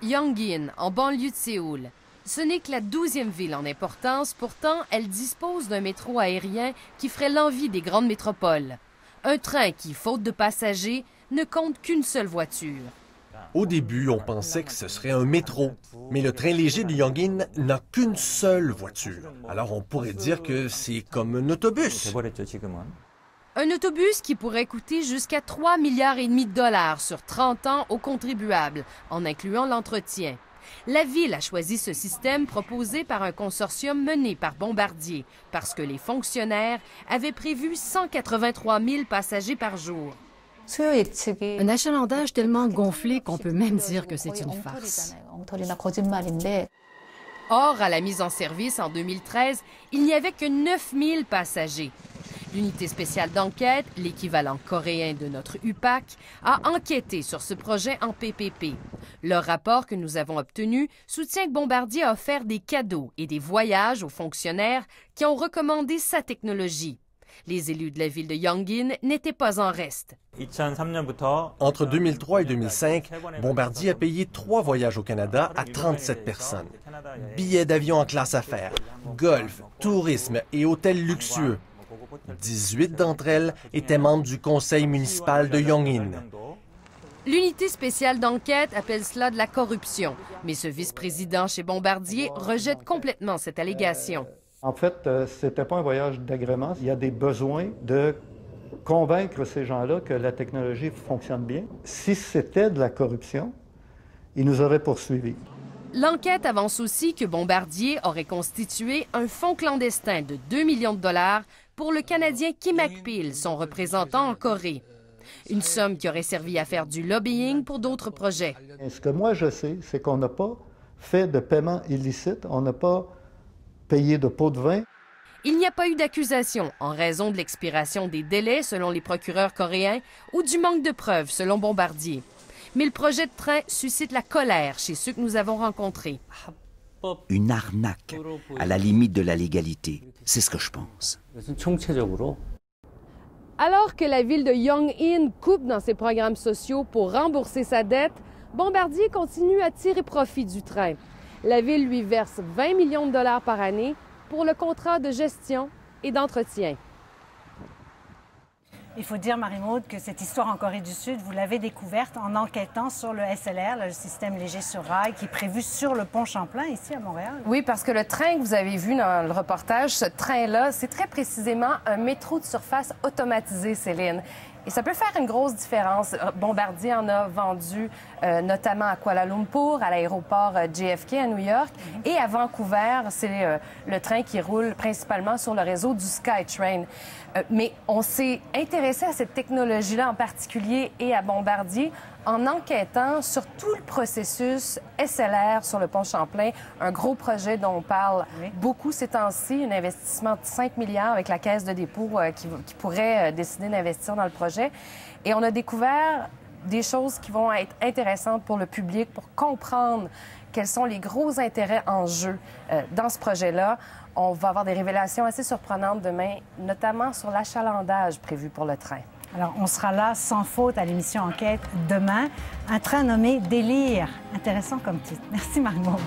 Yongin, en banlieue de Séoul. Ce n'est que la 12e ville en importance, pourtant elle dispose d'un métro aérien qui ferait l'envie des grandes métropoles. Un train qui, faute de passagers, ne compte qu'une seule voiture. Au début, on pensait que ce serait un métro, mais le train léger de Yongin n'a qu'une seule voiture. Alors on pourrait dire que c'est comme un autobus. Un autobus qui pourrait coûter jusqu'à 3,5 milliards de dollars sur 30 ans aux contribuables, en incluant l'entretien. La ville a choisi ce système proposé par un consortium mené par Bombardier, parce que les fonctionnaires avaient prévu 183 000 passagers par jour. Un achalandage tellement gonflé qu'on peut même dire que c'est une farce. Or, à la mise en service en 2013, il n'y avait que 9 000 passagers. L'unité spéciale d'enquête, l'équivalent coréen de notre UPAC, a enquêté sur ce projet en PPP. Le rapport que nous avons obtenu soutient que Bombardier a offert des cadeaux et des voyages aux fonctionnaires qui ont recommandé sa technologie. Les élus de la ville de Yongin n'étaient pas en reste. Entre 2003 et 2005, Bombardier a payé 3 voyages au Canada à 37 personnes. Billets d'avion en classe affaires, golf, tourisme et hôtels luxueux. 18 d'entre elles étaient membres du conseil municipal de Yongin. L'unité spéciale d'enquête appelle cela de la corruption, mais ce vice-président chez Bombardier rejette complètement cette allégation. En fait, ce n'était pas un voyage d'agrément. Il y a des besoins de convaincre ces gens-là que la technologie fonctionne bien. Si c'était de la corruption, ils nous auraient poursuivis. L'enquête avance aussi que Bombardier aurait constitué un fonds clandestin de 2 millions de dollars pour le Canadien Kim Hak-pil, son représentant en Corée. Une somme qui aurait servi à faire du lobbying pour d'autres projets. Et ce que moi je sais, c'est qu'on n'a pas fait de paiement illicite, on n'a pas payé de pots de vin. Il n'y a pas eu d'accusation en raison de l'expiration des délais selon les procureurs coréens ou du manque de preuves selon Bombardier. Mais le projet de train suscite la colère chez ceux que nous avons rencontrés. Une arnaque à la limite de la légalité, c'est ce que je pense. Alors que la ville de Yongin coupe dans ses programmes sociaux pour rembourser sa dette, Bombardier continue à tirer profit du train. La ville lui verse 20 millions de dollars par année pour le contrat de gestion et d'entretien. Il faut dire, Marie-Maude, que cette histoire en Corée du Sud, vous l'avez découverte en enquêtant sur le SLR, le système léger sur rail, qui est prévu sur le pont Champlain, ici à Montréal. Oui, parce que le train que vous avez vu dans le reportage, ce train-là, c'est très précisément un métro de surface automatisé, Céline. Et ça peut faire une grosse différence. Bombardier en a vendu notamment à Kuala Lumpur, à l'aéroport JFK à New York. Et à Vancouver, c'est le train qui roule principalement sur le réseau du SkyTrain. Mais on s'est intéressé à cette technologie-là en particulier et à Bombardier en enquêtant sur tout le processus SLR sur le pont Champlain, un gros projet dont on parle beaucoup ces temps-ci, un investissement de 5 milliards avec la Caisse de dépôt qui pourrait décider d'investir dans le projet. Et on a découvert des choses qui vont être intéressantes pour le public, pour comprendre quels sont les gros intérêts en jeu dans ce projet-là. On va avoir des révélations assez surprenantes demain, notamment sur l'achalandage prévu pour le train. Alors, on sera là sans faute à l'émission Enquête demain. Un train nommé Délire. Intéressant comme titre. Merci, Marie-Maude.